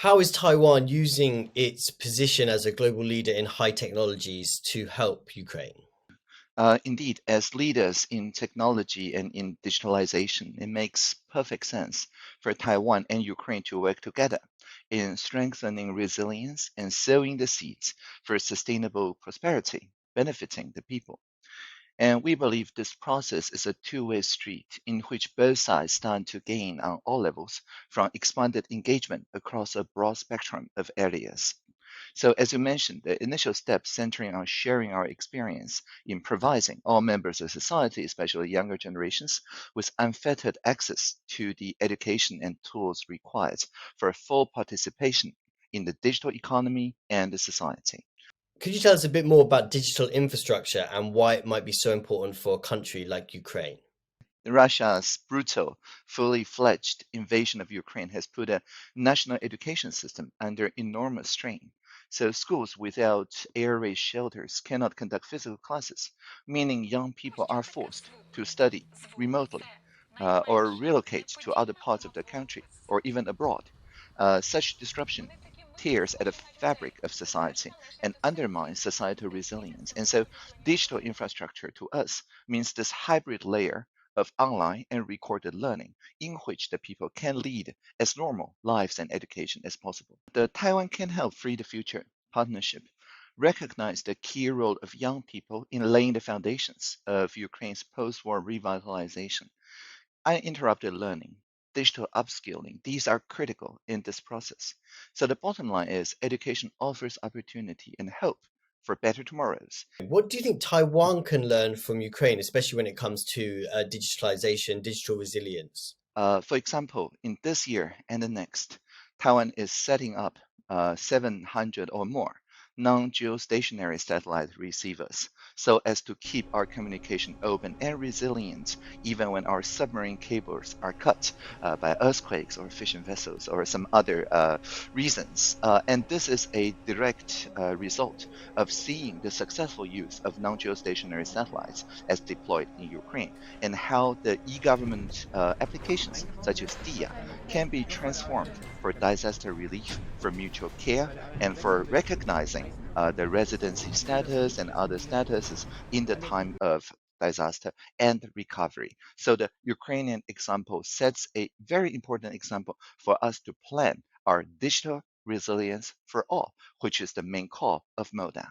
How is Taiwan using its position as a global leader in high technologies to help Ukraine? Indeed, as leaders in technology and in digitalization, it makes perfect sense for Taiwan and Ukraine to work together in strengthening resilience and sowing the seeds for sustainable prosperity, benefiting the people. And we believe this process is a two-way street in which both sides stand to gain on all levels from expanded engagement across a broad spectrum of areas. So, as you mentioned, the initial steps centering on sharing our experience in providing all members of society, especially younger generations, with unfettered access to the education and tools required for full participation in the digital economy and the society. Could you tell us a bit more about digital infrastructure and why it might be so important for a country like Ukraine? Russia's brutal, fully fledged invasion of Ukraine has put a national education system under enormous strain. So, schools without air raid shelters cannot conduct physical classes, meaning young people are forced to study remotely or relocate to other parts of the country or even abroad. Such disruption tears at the fabric of society and undermines societal resilience. And so, digital infrastructure to us means this hybrid layer of online and recorded learning in which the people can lead as normal lives and education as possible. The Taiwan Can Help Free the Future partnership recognize the key role of young people in laying the foundations of Ukraine's post-war revitalization. Uninterrupted learning, digital upskilling, these are critical in this process. So the bottom line is education offers opportunity and hope for better tomorrows. What do you think Taiwan can learn from Ukraine, especially when it comes to digitalization, digital resilience? For example, in this year and the next, Taiwan is setting up 700 or more non-geostationary satellite receivers so as to keep our communication open and resilient even when our submarine cables are cut by earthquakes or fishing vessels or some other reasons. And this is a direct result of seeing the successful use of non-geostationary satellites as deployed in Ukraine and how the e-government applications such as DIA can be transformed for disaster relief, for mutual care, and for recognizing the residency status and other statuses in the time of disaster and recovery. So the Ukrainian example sets a very important example for us to plan our digital resilience for all, which is the main call of MODA.